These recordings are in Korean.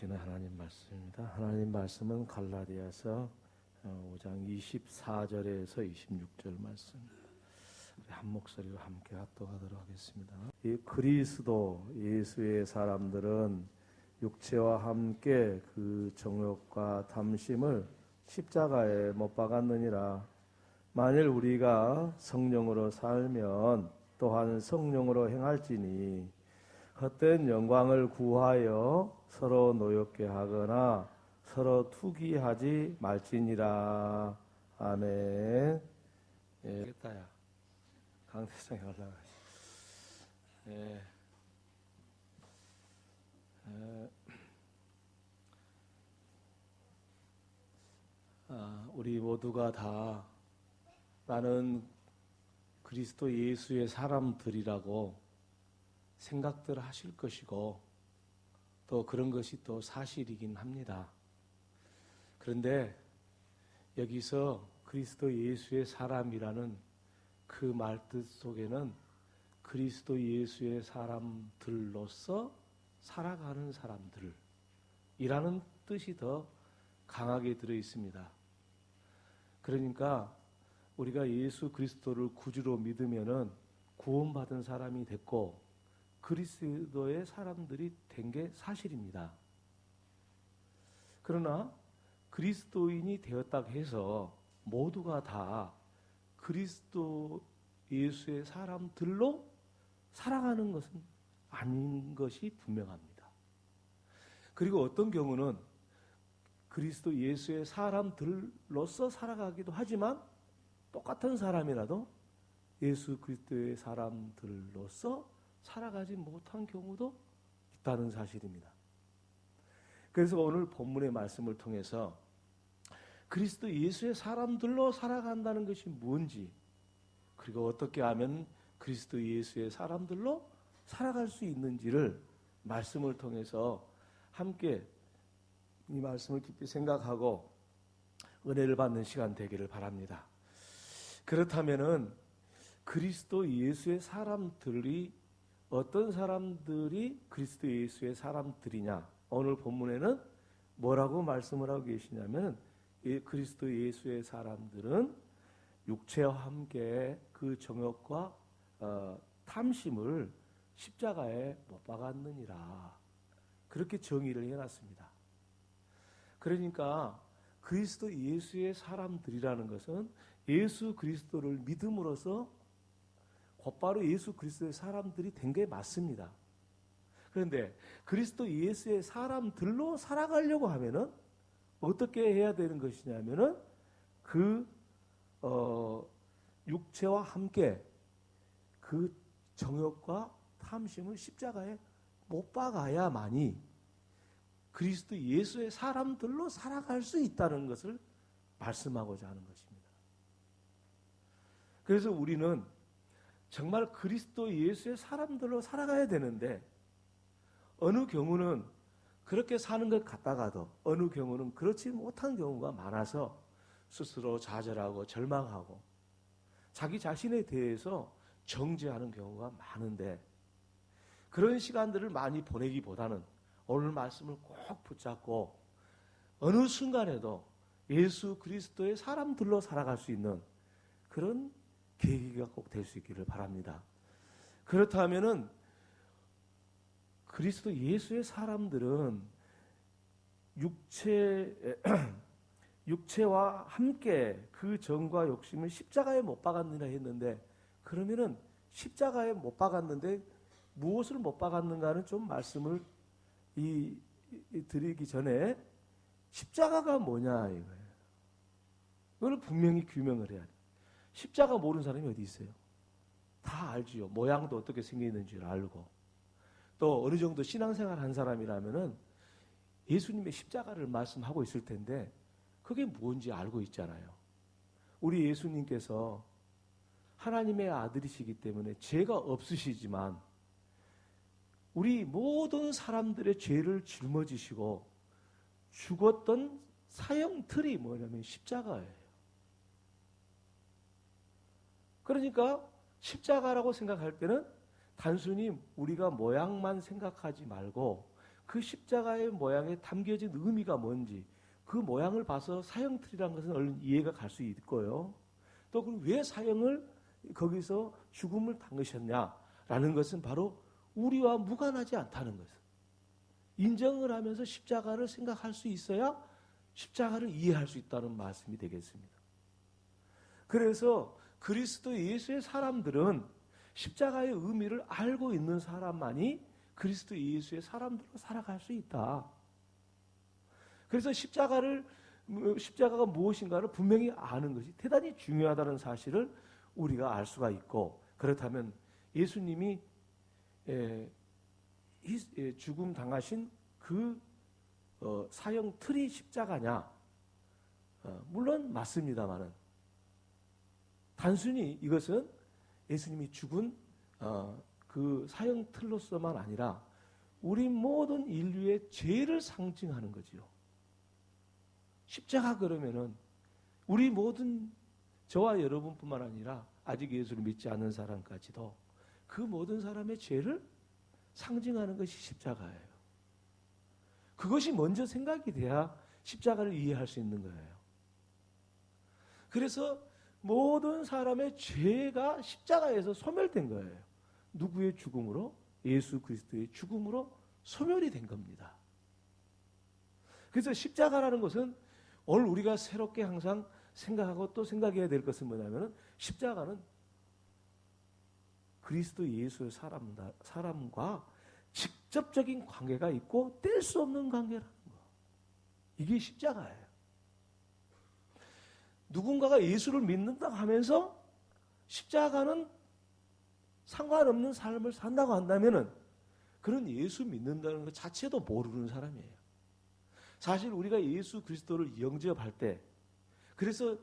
주시는 하나님 말씀입니다. 하나님 말씀은 갈라디아서 5장 24절에서 26절 말씀입니다. 한 목소리로 함께 합독하도록 하겠습니다. 이 그리스도 예수의 사람들은 육체와 함께 그 정욕과 탐심을 십자가에 못 박았느니라. 만일 우리가 성령으로 살면 또한 성령으로 행할지니 헛된 영광을 구하여 서로 노엽게 하거나 서로 투기하지 말지니라. 아멘. 예, 됐다야. 강대상에 올라가. 예. 우리 모두가 다 나는 그리스도 예수의 사람들이라고 생각들 하실 것이고 또 그런 것이 또 사실이긴 합니다. 그런데 여기서 그리스도 예수의 사람이라는 그 말뜻 속에는 그리스도 예수의 사람들로서 살아가는 사람들이라는 뜻이 더 강하게 들어 있습니다. 그러니까 우리가 예수 그리스도를 구주로 믿으면은 구원받은 사람이 됐고 그리스도의 사람들이 된 게 사실입니다. 그러나 그리스도인이 되었다고 해서 모두가 다 그리스도 예수의 사람들로 살아가는 것은 아닌 것이 분명합니다. 그리고 어떤 경우는 그리스도 예수의 사람들로서 살아가기도 하지만 똑같은 사람이라도 예수 그리스도의 사람들로서 살아가지 못한 경우도 있다는 사실입니다. 그래서 오늘 본문의 말씀을 통해서 그리스도 예수의 사람들로 살아간다는 것이 뭔지, 그리고 어떻게 하면 그리스도 예수의 사람들로 살아갈 수 있는지를 말씀을 통해서 함께 이 말씀을 깊이 생각하고 은혜를 받는 시간 되기를 바랍니다. 그렇다면은 그리스도 예수의 사람들이 어떤 사람들이 그리스도 예수의 사람들이냐? 오늘 본문에는 뭐라고 말씀을 하고 계시냐면 그리스도 예수의 사람들은 육체와 함께 그 정욕과 탐심을 십자가에 못 박았느니라. 그렇게 정의를 해놨습니다. 그러니까 그리스도 예수의 사람들이라는 것은 예수 그리스도를 믿음으로써 곧바로 예수 그리스도의 사람들이 된 게 맞습니다. 그런데 그리스도 예수의 사람들로 살아가려고 하면은 어떻게 해야 되는 것이냐면은 그 육체와 함께 그 정욕과 탐심을 십자가에 못 박아야만이 그리스도 예수의 사람들로 살아갈 수 있다는 것을 말씀하고자 하는 것입니다. 그래서 우리는 정말 그리스도 예수의 사람들로 살아가야 되는데 어느 경우는 그렇게 사는 것 같다가도 어느 경우는 그렇지 못한 경우가 많아서 스스로 좌절하고 절망하고 자기 자신에 대해서 정죄하는 경우가 많은데 그런 시간들을 많이 보내기보다는 오늘 말씀을 꼭 붙잡고 어느 순간에도 예수 그리스도의 사람들로 살아갈 수 있는 그런 계기가 꼭 될 수 있기를 바랍니다. 그렇다면은 그리스도 예수의 사람들은 육체와 함께 그 정과 욕심을 십자가에 못 박았느냐 했는데 그러면은 십자가에 못 박았는데 무엇을 못 박았는가는 좀 말씀을 드리기 전에 십자가가 뭐냐 이거예요. 이걸 분명히 규명을 해야 돼요. 십자가 모르는 사람이 어디 있어요? 다 알지요. 모양도 어떻게 생기는지를 알고 또 어느 정도 신앙생활 한 사람이라면은 예수님의 십자가를 말씀하고 있을 텐데 그게 뭔지 알고 있잖아요. 우리 예수님께서 하나님의 아들이시기 때문에 죄가 없으시지만 우리 모든 사람들의 죄를 짊어지시고 죽었던 사형틀이 뭐냐면 십자가예요. 그러니까 십자가라고 생각할 때는 단순히 우리가 모양만 생각하지 말고 그 십자가의 모양에 담겨진 의미가 뭔지 그 모양을 봐서 사형틀이라는 것은 얼른 이해가 갈 수 있고요. 또 왜 사형을 거기서 죽음을 당하셨냐라는 것은 바로 우리와 무관하지 않다는 것을 인정을 하면서 십자가를 생각할 수 있어야 십자가를 이해할 수 있다는 말씀이 되겠습니다. 그래서 그리스도 예수의 사람들은 십자가의 의미를 알고 있는 사람만이 그리스도 예수의 사람들로 살아갈 수 있다. 그래서 십자가가 무엇인가를 분명히 아는 것이 대단히 중요하다는 사실을 우리가 알 수가 있고, 그렇다면 예수님이 죽음 당하신 그 사형 틀이 십자가냐? 물론 맞습니다만은 단순히 이것은 예수님이 죽은 그 사형 틀로서만 아니라 우리 모든 인류의 죄를 상징하는 거지요. 십자가 그러면은 우리 모든 저와 여러분뿐만 아니라 아직 예수를 믿지 않는 사람까지도 그 모든 사람의 죄를 상징하는 것이 십자가예요. 그것이 먼저 생각이 돼야 십자가를 이해할 수 있는 거예요. 그래서 모든 사람의 죄가 십자가에서 소멸된 거예요. 누구의 죽음으로? 예수 그리스도의 죽음으로 소멸이 된 겁니다. 그래서 십자가라는 것은 오늘 우리가 새롭게 항상 생각하고 또 생각해야 될 것은 뭐냐면 십자가는 그리스도 예수의 사람과 직접적인 관계가 있고 뗄 수 없는 관계라는 거. 이게 십자가예요. 누군가가 예수를 믿는다 하면서 십자가는 상관없는 삶을 산다고 한다면은 그런 예수 믿는다는 것 자체도 모르는 사람이에요. 사실 우리가 예수 그리스도를 영접할 때, 그래서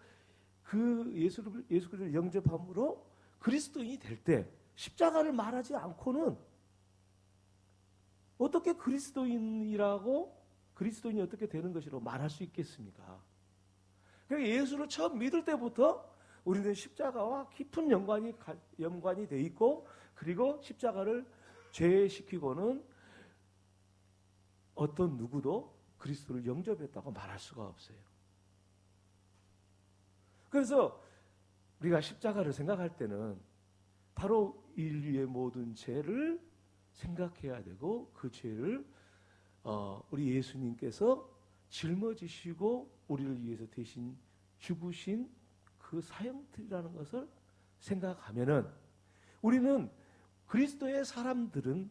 그 예수 그리스도를 영접함으로 그리스도인이 될 때 십자가를 말하지 않고는 어떻게 그리스도인이 어떻게 되는 것이라고 말할 수 있겠습니까? 그러니까 예수를 처음 믿을 때부터 우리는 십자가와 깊은 연관이 돼 있고, 그리고 십자가를 제외시키고는 어떤 누구도 그리스도를 영접했다고 말할 수가 없어요. 그래서 우리가 십자가를 생각할 때는 바로 인류의 모든 죄를 생각해야 되고, 그 죄를 우리 예수님께서 짊어지시고 우리를 위해서 대신 죽으신 그 사형틀이라는 것을 생각하면은 우리는 그리스도의 사람들은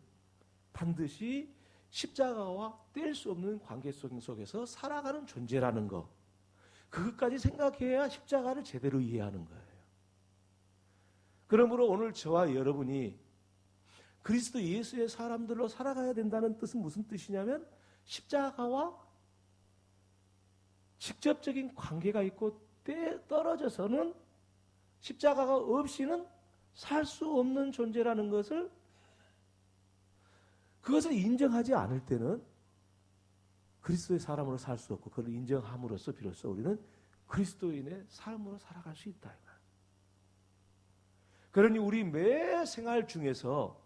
반드시 십자가와 뗄 수 없는 관계 속에서 살아가는 존재라는 것, 그것까지 생각해야 십자가를 제대로 이해하는 거예요. 그러므로 오늘 저와 여러분이 그리스도 예수의 사람들로 살아가야 된다는 뜻은 무슨 뜻이냐면 십자가와 직접적인 관계가 있고 떨어져서는 십자가가 없이는 살 수 없는 존재라는 것을, 그것을 인정하지 않을 때는 그리스도의 사람으로 살 수 없고, 그걸 인정함으로써 비로소 우리는 그리스도인의 삶으로 살아갈 수 있다. 그러니 우리 매 생활 중에서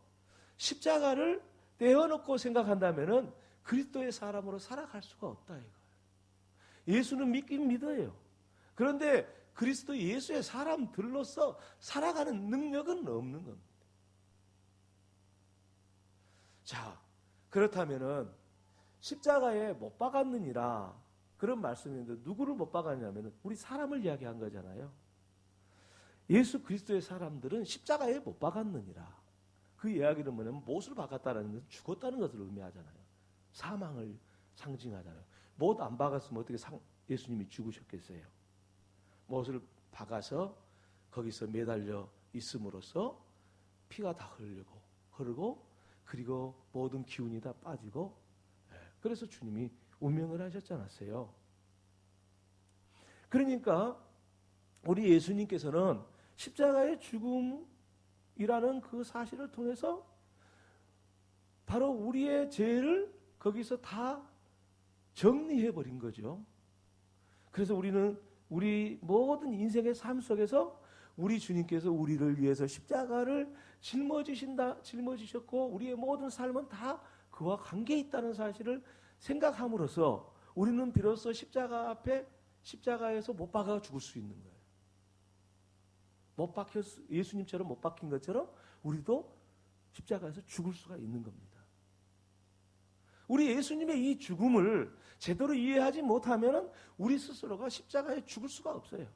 십자가를 떼어놓고 생각한다면은 그리스도의 사람으로 살아갈 수가 없다 이거예요. 예수는 믿긴 믿어요. 그런데 그리스도 예수의 사람들로서 살아가는 능력은 없는 겁니다. 자, 그렇다면은 십자가에 못 박았느니라 그런 말씀인데 누구를 못 박았냐면은 우리 사람을 이야기한 거잖아요. 예수 그리스도의 사람들은 십자가에 못 박았느니라. 그 이야기는 뭐냐면 못을 박았다는 것은 죽었다는 것을 의미하잖아요. 사망을 상징하잖아요. 못 안 박았으면 어떻게 예수님이 죽으셨겠어요? 못을 박아서 거기서 매달려 있음으로써 피가 다 흐르고 그리고 모든 기운이 다 빠지고, 그래서 주님이 운명을 하셨지 않았어요. 그러니까 우리 예수님께서는 십자가의 죽음이라는 그 사실을 통해서 바로 우리의 죄를 거기서 다 정리해버린 거죠. 그래서 우리는 우리 모든 인생의 삶 속에서 우리 주님께서 우리를 위해서 십자가를 짊어지셨고 우리의 모든 삶은 다 그와 관계 있다는 사실을 생각함으로써 우리는 비로소 십자가 앞에 십자가에서 못 박아 죽을 수 있는 거예요. 못 박혀 예수님처럼 못 박힌 것처럼 우리도 십자가에서 죽을 수가 있는 겁니다. 우리 예수님의 이 죽음을 제대로 이해하지 못하면 우리 스스로가 십자가에 죽을 수가 없어요.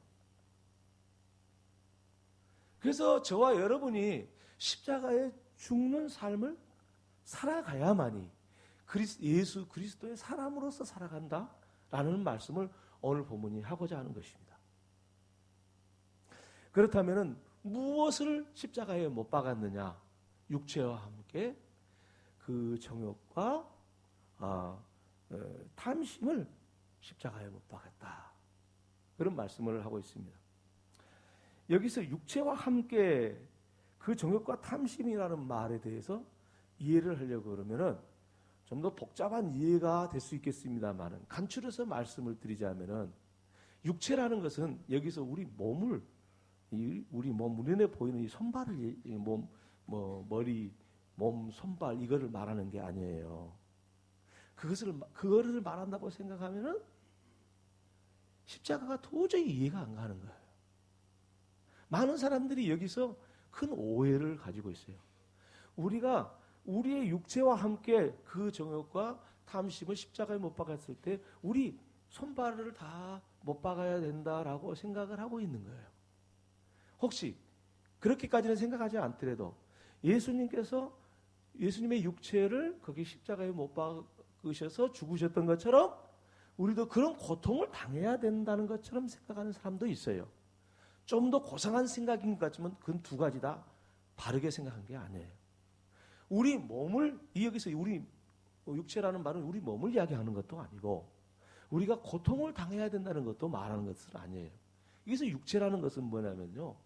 그래서 저와 여러분이 십자가에 죽는 삶을 살아가야만이 예수 그리스도의 사람으로서 살아간다라는 말씀을 오늘 본문이 하고자 하는 것입니다. 그렇다면 무엇을 십자가에 못 박았느냐? 육체와 함께 그 정욕과 탐심을 십자가에 못 박았다. 그런 말씀을 하고 있습니다. 여기서 육체와 함께 그 정욕과 탐심이라는 말에 대해서 이해를 하려고 그러면은 좀 더 복잡한 이해가 될 수 있겠습니다만은 간추려서 말씀을 드리자면은 육체라는 것은 여기서 우리 몸을 우리 몸 눈에 보이는 이 손발을 머리, 몸, 손발 이거를 말하는 게 아니에요. 그거를 말한다고 생각하면은 십자가가 도저히 이해가 안 가는 거예요. 많은 사람들이 여기서 큰 오해를 가지고 있어요. 우리가 우리의 육체와 함께 그 정욕과 탐심을 십자가에 못 박았을 때 우리 손발을 다 못 박아야 된다라고 생각을 하고 있는 거예요. 혹시 그렇게까지는 생각하지 않더라도 예수님의 육체를 거기 십자가에 못 박으셔서 죽으셨던 것처럼 우리도 그런 고통을 당해야 된다는 것처럼 생각하는 사람도 있어요. 좀 더 고상한 생각인 것 같지만 그건 두 가지 다 바르게 생각한 게 아니에요. 우리 몸을 여기서 우리 육체라는 말은 우리 몸을 이야기하는 것도 아니고 우리가 고통을 당해야 된다는 것도 말하는 것은 아니에요. 여기서 육체라는 것은 뭐냐면요.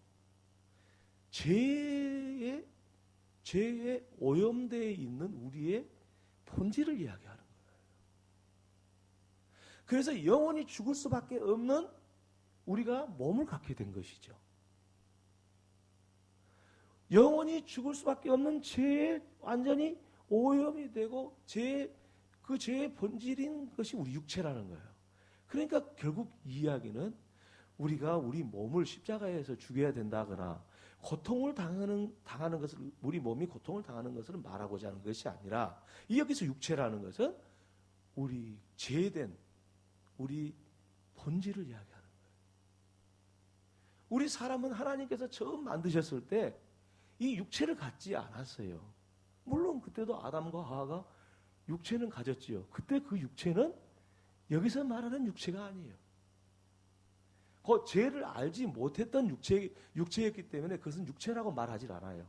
죄에 오염되어 있는 우리의 본질을 이야기하는 거예요. 그래서 영원히 죽을 수밖에 없는 우리가 몸을 갖게 된 것이죠. 영원히 죽을 수밖에 없는 죄에 완전히 오염이 되고 그 죄의 본질인 것이 우리 육체라는 거예요. 그러니까 결국 이 이야기는 우리가 우리 몸을 십자가에서 죽여야 된다거나 고통을 당하는 것을 우리 몸이 고통을 당하는 것을 말하고자 하는 것이 아니라 여기서 육체라는 것은 우리 죄된 우리 본질을 이야기하는 거예요. 우리 사람은 하나님께서 처음 만드셨을 때 이 육체를 갖지 않았어요. 물론 그때도 아담과 하와가 육체는 가졌지요. 그때 그 육체는 여기서 말하는 육체가 아니에요. 그 죄를 알지 못했던 육체였기 때문에 그것은 육체라고 말하지 않아요.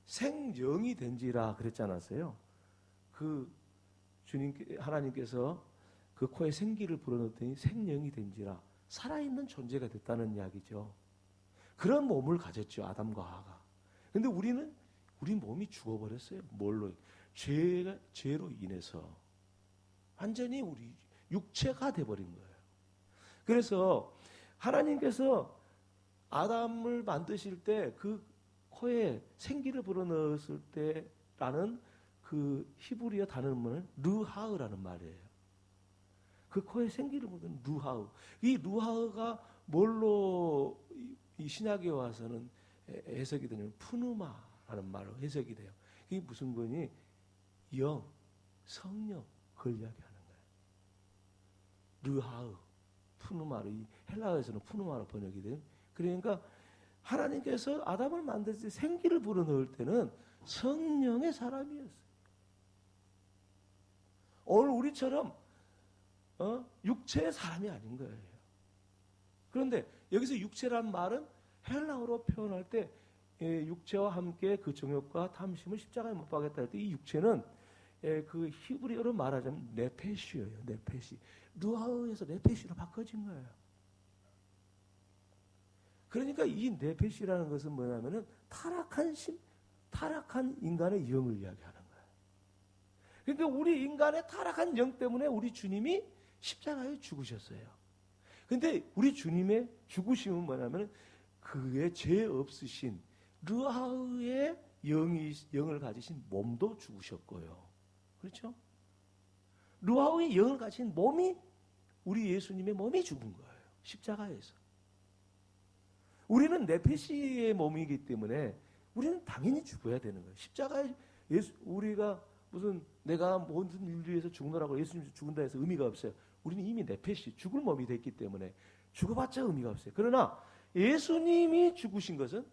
생영이 된지라 그랬지 않았어요? 하나님께서 그 코에 생기를 불어넣더니 생영이 된지라 살아있는 존재가 됐다는 이야기죠. 그런 몸을 가졌죠, 아담과 하와가. 근데 우리 몸이 죽어버렸어요. 뭘로? 죄로 인해서. 완전히 우리 육체가 돼버린 거예요. 그래서 하나님께서 아담을 만드실 때 그 코에 생기를 불어넣었을 때라는 그 히브리어 단어는 르하으라는 말이에요. 그 코에 생기를 불어넣은 르하으. 이 르하으가 뭘로 이 신약에 와서는 해석이 되냐면 푸누마라는 말로 해석이 돼요. 이게 무슨 거니? 영, 성령, 그걸 이야기하는 거예요. 르하으, 푸누마로, 이 헬라어에서는 푸누마로 번역이 돼요. 그러니까 하나님께서 아담을 만들 때 생기를 불어넣을 때는 성령의 사람이었어요. 오늘 우리처럼 육체의 사람이 아닌 거예요. 그런데 여기서 육체란 말은 헬라어로 표현할 때 육체와 함께 그 정욕과 탐심을 십자가에 못 박았다 할 때 이 육체는 그 히브리어로 말하자면 네페시예요. 네페시. 루하우에서 네페시로 바꿔진 거예요. 그러니까 이 네페시라는 것은 뭐냐면은 타락한 인간의 영을 이야기하는 거예요. 그러니까 우리 인간의 타락한 영 때문에 우리 주님이 십자가에 죽으셨어요. 근데 우리 주님의 죽으심은 뭐냐면 그의 죄 없으신 르하우의 영을 가지신 몸도 죽으셨고요. 그렇죠? 루아우의 영을 가진 몸이 우리 예수님의 몸이 죽은 거예요. 십자가에서. 우리는 네페시의 몸이기 때문에 우리는 당연히 죽어야 되는 거예요. 십자가에 우리가 무슨 내가 모든 인류 위해서 죽노라고 예수님 죽는다 해서 의미가 없어요. 우리는 이미 네페시 죽을 몸이 됐기 때문에 죽어봤자 의미가 없어요. 그러나 예수님이 죽으신 것은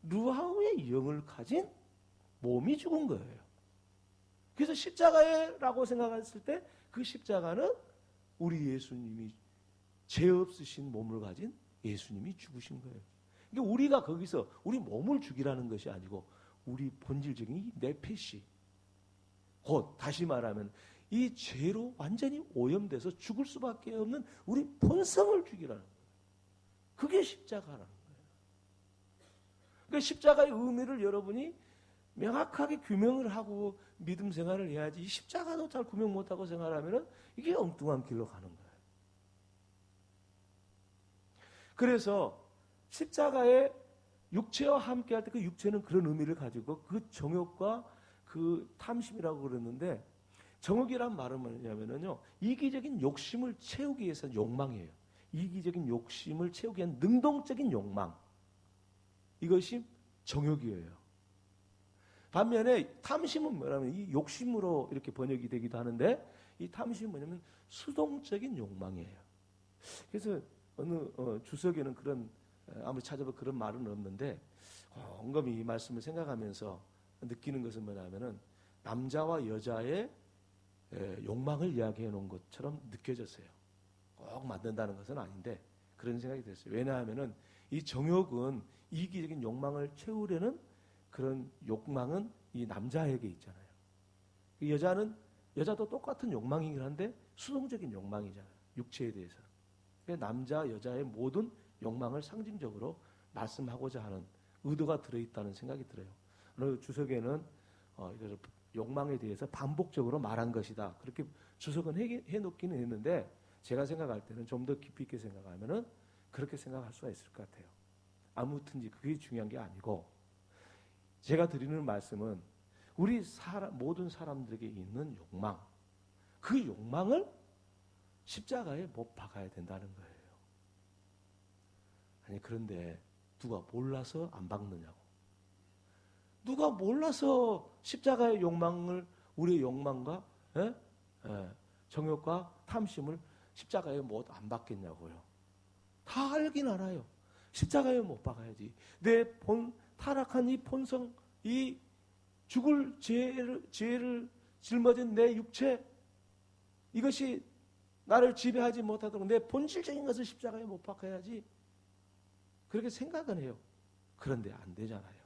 루아우의 영을 가진 몸이 죽은 거예요. 그래서 십자가라고 생각했을 때 그 십자가는 우리 예수님이 죄 없으신 몸을 가진 예수님이 죽으신 거예요. 그러니까 우리가 거기서 우리 몸을 죽이라는 것이 아니고 우리 본질적인 이 네페시, 곧 다시 말하면 이 죄로 완전히 오염돼서 죽을 수밖에 없는 우리 본성을 죽이라는 거예요. 그게 십자가라는 거예요. 그러니까 십자가의 의미를 여러분이 명확하게 규명을 하고 믿음 생활을 해야지, 이 십자가도 잘 규명 못하고 생활하면 이게 엉뚱한 길로 가는 거예요. 그래서 십자가의 육체와 함께 할 때 그 육체는 그런 의미를 가지고 그 정욕과 그 탐심이라고 그러는데, 정욕이란 말은 뭐냐면요, 이기적인 욕심을 채우기 위해서 욕망이에요. 이기적인 욕심을 채우기 위한 능동적인 욕망, 이것이 정욕이에요. 반면에 탐심은 뭐냐면 이 욕심으로 이렇게 번역이 되기도 하는데, 이 탐심은 뭐냐면 수동적인 욕망이에요. 그래서 어느 주석에는 그런, 아무리 찾아봐 그런 말은 없는데, 곰곰이 이 말씀을 생각하면서 느끼는 것은 뭐냐면은 남자와 여자의 욕망을 이야기해 놓은 것처럼 느껴졌어요. 꼭 만든다는 것은 아닌데 그런 생각이 들었어요. 왜냐하면은 이 정욕은 이기적인 욕망을 채우려는 그런 욕망은 이 남자에게 있잖아요. 여자도 똑같은 욕망이긴 한데 수동적인 욕망이잖아요. 육체에 대해서. 남자, 여자의 모든 욕망을 상징적으로 말씀하고자 하는 의도가 들어있다는 생각이 들어요. 어느 주석에는 욕망에 대해서 반복적으로 말한 것이다, 그렇게 주석은 해놓기는 했는데, 제가 생각할 때는 좀 더 깊이 있게 생각하면은 그렇게 생각할 수가 있을 것 같아요. 아무튼지 그게 중요한 게 아니고, 제가 드리는 말씀은 우리 모든 사람들에게 있는 욕망, 그 욕망을 십자가에 못 박아야 된다는 거예요. 아니, 그런데 누가 몰라서 안 박느냐고. 누가 몰라서 십자가의 욕망을, 우리의 욕망과 정욕과 탐심을 십자가에 못 안 박겠냐고요. 다 알긴 알아요. 십자가에 못 박아야지. 내 타락한 이 본성, 이 죽을 죄를 짊어진 내 육체, 이것이 나를 지배하지 못하도록 내 본질적인 것을 십자가에 못 박아야지, 그렇게 생각은 해요. 그런데 안 되잖아요.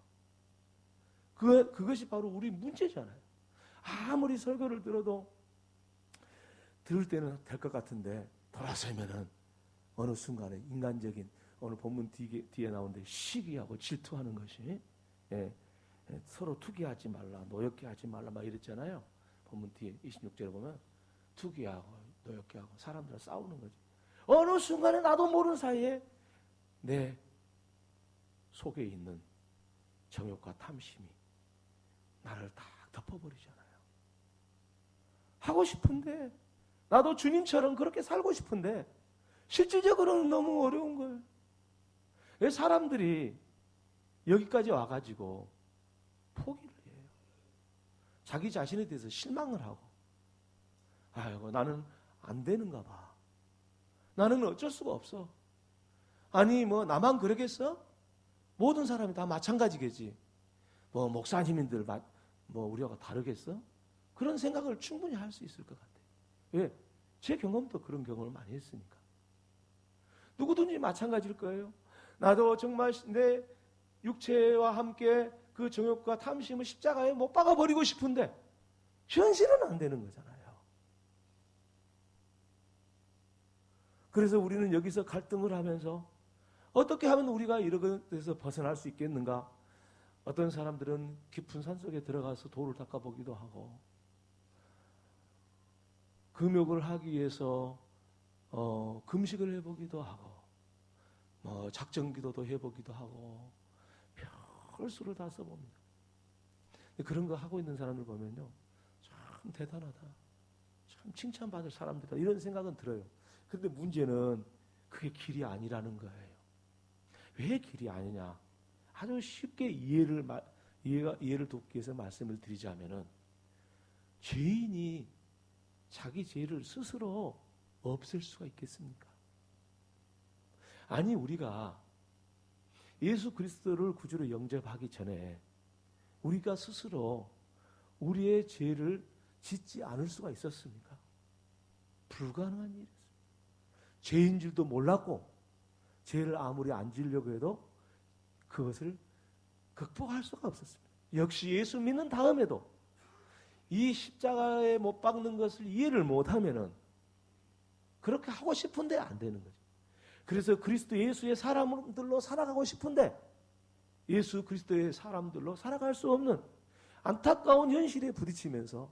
그것이 바로 우리 문제잖아요. 아무리 설교를 들어도 들을 때는 될 것 같은데 돌아서면은 어느 순간에 인간적인, 오늘 본문 뒤에 나오는데 시기하고 질투하는 것이, 서로 투기하지 말라, 노엽게 하지 말라 막 이랬잖아요. 본문 뒤에 26절에 보면 투기하고 노엽게 하고 사람들과 싸우는 거지. 어느 순간에 나도 모르는 사이에 내 속에 있는 정욕과 탐심이 나를 다 덮어버리잖아요. 하고 싶은데, 나도 주님처럼 그렇게 살고 싶은데 실질적으로는 너무 어려운 거예요. 왜 사람들이 여기까지 와가지고 포기를 해요? 자기 자신에 대해서 실망을 하고, 아이고 나는 안 되는가 봐, 나는 어쩔 수가 없어, 아니 뭐 나만 그러겠어? 모든 사람이 다 마찬가지겠지, 뭐 목사님인들 뭐 우리가 다르겠어? 그런 생각을 충분히 할 수 있을 것 같아요. 왜? 제 경험도 그런 경험을 많이 했으니까. 누구든지 마찬가지일 거예요. 나도 정말 내 육체와 함께 그 정욕과 탐심을 십자가에 못 박아버리고 싶은데 현실은 안 되는 거잖아요. 그래서 우리는 여기서 갈등을 하면서 어떻게 하면 우리가 이런 데서 벗어날 수 있겠는가? 어떤 사람들은 깊은 산속에 들어가서 돌을 닦아보기도 하고, 금욕을 하기 위해서 금식을 해보기도 하고, 작정기도도 해보기도 하고, 별 수를 다 써봅니다. 그런 거 하고 있는 사람들 보면요, 참 대단하다, 참 칭찬받을 사람들이다, 이런 생각은 들어요. 그런데 문제는 그게 길이 아니라는 거예요. 왜 길이 아니냐? 아주 쉽게 이해를 돕기 위해서 말씀을 드리자면은, 죄인이 자기 죄를 스스로 없앨 수가 있겠습니까? 아니, 우리가 예수 그리스도를 구주로 영접하기 전에 우리가 스스로 우리의 죄를 짓지 않을 수가 있었습니까? 불가능한 일이었습니다. 죄인 줄도 몰랐고, 죄를 아무리 안 지으려고 해도 그것을 극복할 수가 없었습니다. 역시 예수 믿는 다음에도 이 십자가에 못 박는 것을 이해를 못하면은 그렇게 하고 싶은데 안 되는 거죠. 그래서 그리스도 예수의 사람들로 살아가고 싶은데 예수 그리스도의 사람들로 살아갈 수 없는 안타까운 현실에 부딪히면서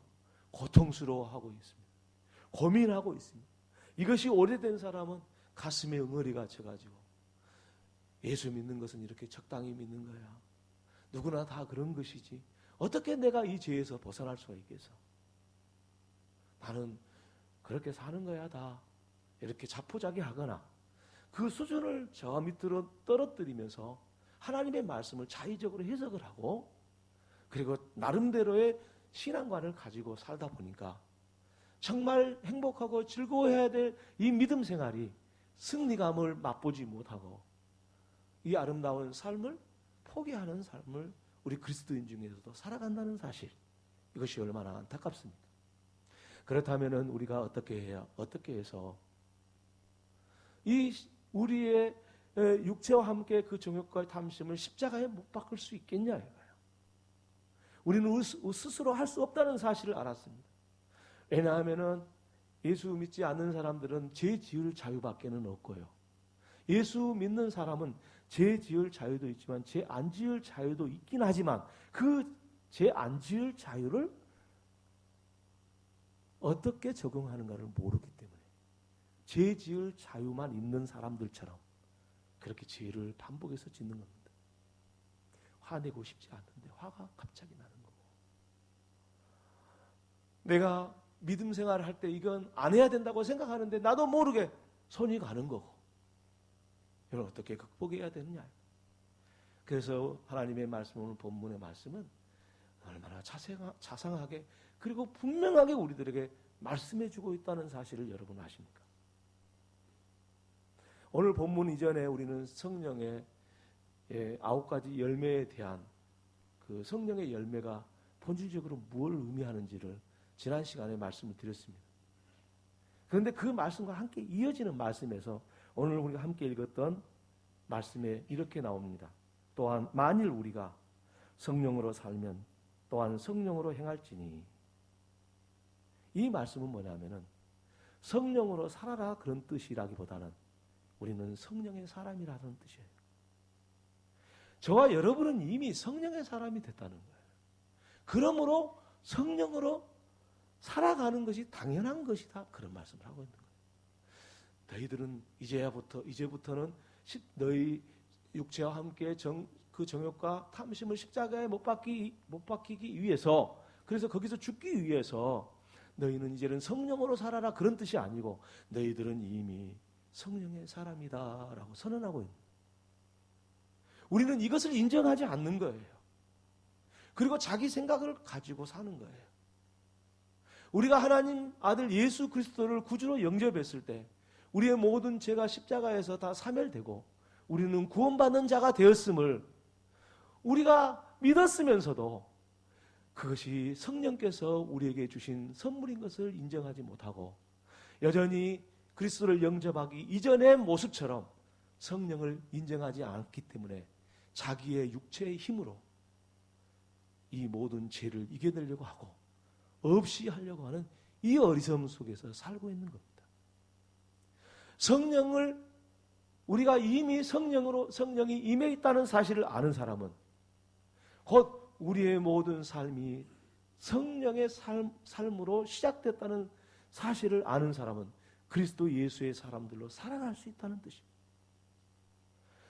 고통스러워하고 있습니다. 고민하고 있습니다. 이것이 오래된 사람은 가슴에 응어리가 쳐가지고, 예수 믿는 것은 이렇게 적당히 믿는 거야, 누구나 다 그런 것이지, 어떻게 내가 이 죄에서 벗어날 수가 있겠어, 나는 그렇게 사는 거야 다, 이렇게 자포자기하거나 그 수준을 저 밑으로 떨어뜨리면서 하나님의 말씀을 자의적으로 해석을 하고, 그리고 나름대로의 신앙관을 가지고 살다 보니까 정말 행복하고 즐거워해야 될 이 믿음 생활이 승리감을 맛보지 못하고 이 아름다운 삶을 포기하는 삶을 우리 그리스도인 중에서도 살아간다는 사실, 이것이 얼마나 안타깝습니까? 그렇다면 우리가 어떻게 해서 이 우리의 육체와 함께 그 정욕과의 탐심을 십자가에 못 박을 수 있겠냐 이거예요. 우리는 스스로 할 수 없다는 사실을 알았습니다. 왜냐하면 예수 믿지 않는 사람들은 죄 지을 자유밖에는 없고요, 예수 믿는 사람은 죄 지을 자유도 있지만 죄 안 지을 자유도 있긴 하지만 그 죄 안 지을 자유를 어떻게 적용하는가를 모르기 때문에 죄 지을 자유만 있는 사람들처럼 그렇게 죄를 반복해서 짓는 겁니다. 화내고 싶지 않는데 화가 갑자기 나는 거고, 내가 믿음 생활을 할 때 이건 안 해야 된다고 생각하는데 나도 모르게 손이 가는 거고, 이걸 어떻게 극복해야 되느냐. 그래서 하나님의 말씀, 오늘 본문의 말씀은 얼마나 자상하게 그리고 분명하게 우리들에게 말씀해 주고 있다는 사실을 여러분 아십니까? 오늘 본문 이전에 우리는 성령의 9가지 열매에 대한 그 성령의 열매가 본질적으로 무엇을 의미하는지를 지난 시간에 말씀을 드렸습니다. 그런데 그 말씀과 함께 이어지는 말씀에서 오늘 우리가 함께 읽었던 말씀에 이렇게 나옵니다. 또한 만일 우리가 성령으로 살면 또한 성령으로 행할지니, 이 말씀은 뭐냐면은 성령으로 살아라 그런 뜻이라기보다는 우리는 성령의 사람이라는 뜻이에요. 저와 여러분은 이미 성령의 사람이 됐다는 거예요. 그러므로 성령으로 살아가는 것이 당연한 것이다, 그런 말씀을 하고 있는 거예요. 너희들은 이제부터는 너희 육체와 함께 그 정욕과 탐심을 십자가에 못 박히기 위해서, 그래서 거기서 죽기 위해서 너희는 이제는 성령으로 살아라 그런 뜻이 아니고 너희들은 이미 성령의 사람이다라고 선언하고 있는 거예요. 우리는 이것을 인정하지 않는 거예요. 그리고 자기 생각을 가지고 사는 거예요. 우리가 하나님 아들 예수 그리스도를 구주로 영접했을 때 우리의 모든 죄가 십자가에서 다 사멸되고 우리는 구원받는 자가 되었음을 우리가 믿었으면서도 그것이 성령께서 우리에게 주신 선물인 것을 인정하지 못하고 여전히 그리스도를 영접하기 이전의 모습처럼 성령을 인정하지 않기 때문에 자기의 육체의 힘으로 이 모든 죄를 이겨내려고 하고 없이 하려고 하는 이 어리석음 속에서 살고 있는 겁니다. 성령을 우리가 이미 성령이 임해 있다는 사실을 아는 사람은 곧 우리의 모든 삶이 성령의 삶으로 시작됐다는 사실을 아는 사람은 그리스도 예수의 사람들로 살아갈 수 있다는 뜻입니다.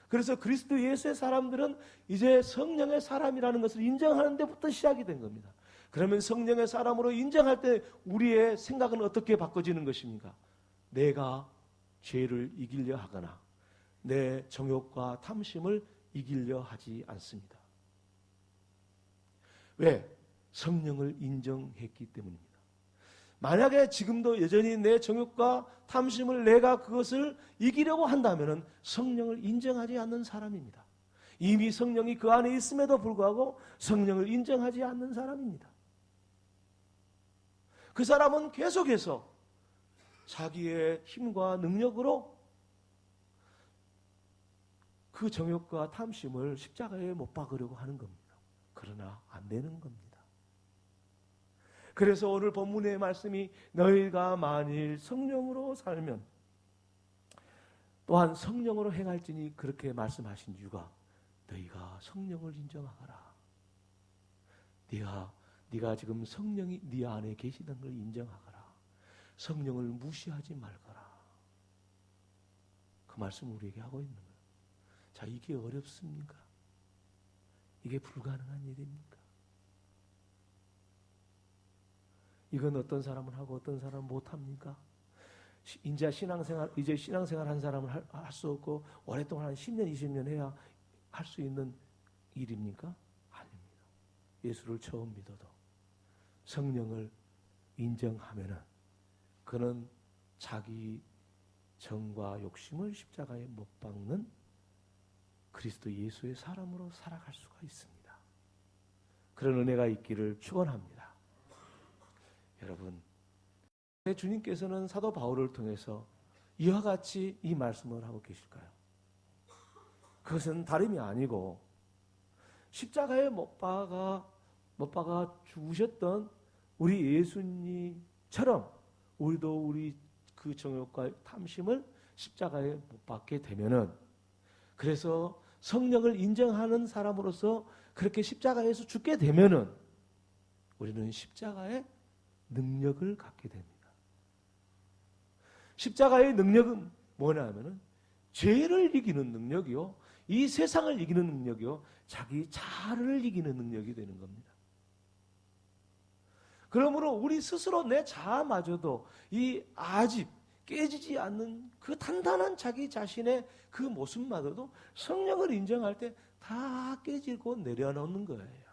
그래서 그리스도 예수의 사람들은 이제 성령의 사람이라는 것을 인정하는 데부터 시작이 된 겁니다. 그러면 성령의 사람으로 인정할 때 우리의 생각은 어떻게 바꿔지는 것입니까? 내가 죄를 이기려 하거나 내 정욕과 탐심을 이기려 하지 않습니다. 왜? 성령을 인정했기 때문입니다. 만약에 지금도 여전히 내 정욕과 탐심을 내가 그것을 이기려고 한다면 성령을 인정하지 않는 사람입니다. 이미 성령이 그 안에 있음에도 불구하고 성령을 인정하지 않는 사람입니다. 그 사람은 계속해서 자기의 힘과 능력으로 그 정욕과 탐심을 십자가에 못 박으려고 하는 겁니다. 그러나 안 되는 겁니다. 그래서 오늘 본문의 말씀이 너희가 만일 성령으로 살면 또한 성령으로 행할지니 그렇게 말씀하신 이유가 너희가 성령을 인정하거라. 네가 지금 성령이 네 안에 계시다는 걸 인정하거라. 성령을 무시하지 말거라. 그 말씀을 우리에게 하고 있는 거예요. 자, 이게 어렵습니까? 이게 불가능한 일입니까? 이건 어떤 사람은 하고 어떤 사람은 못합니까? 이제 신앙생활 한 사람은 할 수 없고 오랫동안 한 10년, 20년 해야 할 수 있는 일입니까? 아닙니다. 예수를 처음 믿어도 성령을 인정하면은 그는 자기 정과 욕심을 십자가에 못 박는 그리스도 예수의 사람으로 살아갈 수가 있습니다. 그런 은혜가 있기를 축원합니다. 여러분, 주님께서는 사도 바울을 통해서 이와 같이 이 말씀을 하고 계실까요? 그것은 다름이 아니고 십자가에 못 박아 죽으셨던 우리 예수님처럼 우리도 우리 그 정욕과 탐심을 십자가에 못 박게 되면은, 그래서 성령을 인정하는 사람으로서 그렇게 십자가에서 죽게 되면은 우리는 십자가의 능력을 갖게 됩니다. 십자가의 능력은 뭐냐면은 죄를 이기는 능력이요, 이 세상을 이기는 능력이요, 자기 자아를 이기는 능력이 되는 겁니다. 그러므로 우리 스스로 내 자아마저도 이 아직 깨지지 않는 그 단단한 자기 자신의 그 모습마저도 성령을 인정할 때 다 깨지고 내려놓는 거예요.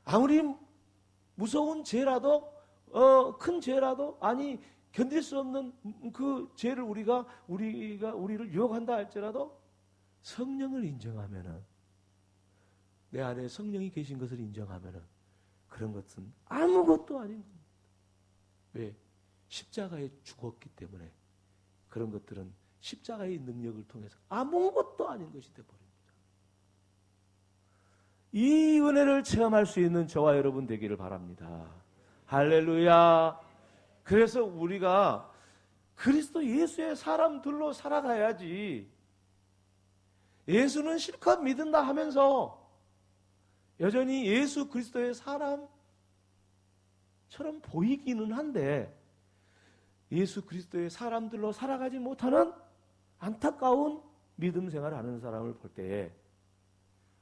아무리 무서운 죄라도 큰 죄라도 견딜 수 없는 그 죄를 우리를 유혹한다 할지라도 성령을 인정하면은, 내 안에 성령이 계신 것을 인정하면은 그런 것은 아무것도 아닌 겁니다. 왜? 십자가에 죽었기 때문에 그런 것들은 십자가의 능력을 통해서 아무것도 아닌 것이 되어버립니다. 이 은혜를 체험할 수 있는 저와 여러분 되기를 바랍니다. 할렐루야. 그래서 우리가 그리스도 예수의 사람들로 살아가야지, 예수는 실컷 믿는다 하면서 여전히 예수 그리스도의 사람처럼 보이기는 한데 예수 그리스도의 사람들로 살아가지 못하는 안타까운 믿음 생활을 하는 사람을 볼 때에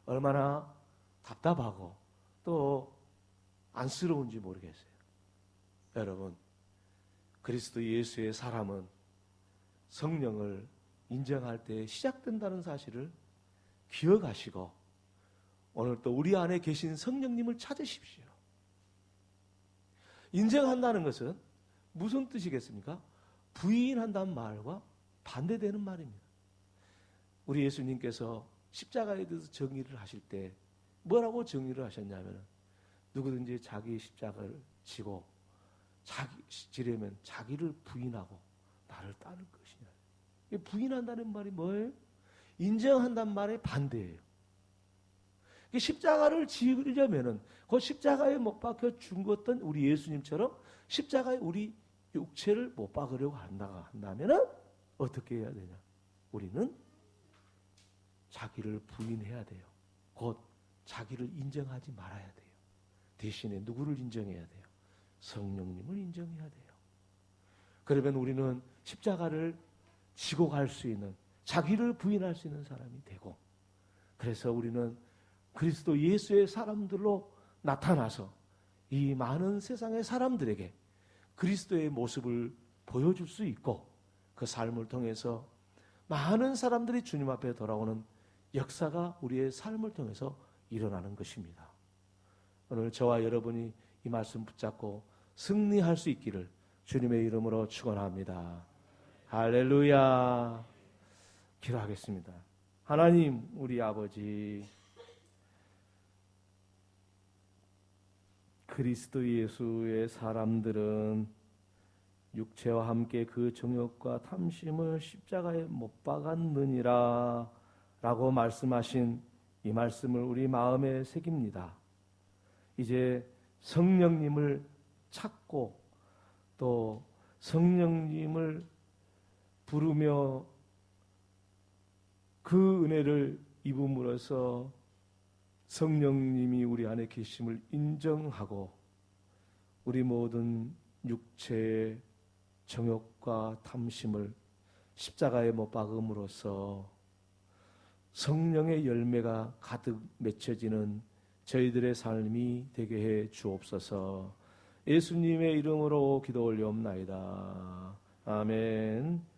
얼마나 답답하고 또 안쓰러운지 모르겠어요. 여러분, 그리스도 예수의 사람은 성령을 인정할 때 시작된다는 사실을 기억하시고 오늘 또 우리 안에 계신 성령님을 찾으십시오. 인정한다는 것은 무슨 뜻이겠습니까? 부인한다는 말과 반대되는 말입니다. 우리 예수님께서 십자가에 대해서 정의를 하실 때 뭐라고 정의를 하셨냐면, 누구든지 자기 십자가를 지고 지려면 자기를 부인하고 나를 따를 것이냐. 부인한다는 말이 뭐예요? 인정한다는 말의 반대예요. 십자가를 지으려면은 그 십자가에 못 박혀 죽었던 우리 예수님처럼 십자가에 우리 육체를 못 박으려고 한다면은 어떻게 해야 되냐? 우리는 자기를 부인해야 돼요. 곧 자기를 인정하지 말아야 돼요. 대신에 누구를 인정해야 돼요? 성령님을 인정해야 돼요. 그러면 우리는 십자가를 지고 갈 수 있는, 자기를 부인할 수 있는 사람이 되고, 그래서 우리는 그리스도 예수의 사람들로 나타나서 이 많은 세상의 사람들에게 그리스도의 모습을 보여줄 수 있고, 그 삶을 통해서 많은 사람들이 주님 앞에 돌아오는 역사가 우리의 삶을 통해서 일어나는 것입니다. 오늘 저와 여러분이 이 말씀 붙잡고 승리할 수 있기를 주님의 이름으로 축원합니다. 할렐루야. 기도하겠습니다. 하나님, 우리 아버지, 그리스도 예수의 사람들은 육체와 함께 그 정욕과 탐심을 십자가에 못 박았느니라 라고 말씀하신 이 말씀을 우리 마음에 새깁니다. 이제 성령님을 찾고 또 성령님을 부르며 그 은혜를 입음으로써 성령님이 우리 안에 계심을 인정하고 우리 모든 육체의 정욕과 탐심을 십자가에 못 박음으로써 성령의 열매가 가득 맺혀지는 저희들의 삶이 되게 해 주옵소서. 예수님의 이름으로 기도 올리옵나이다. 아멘.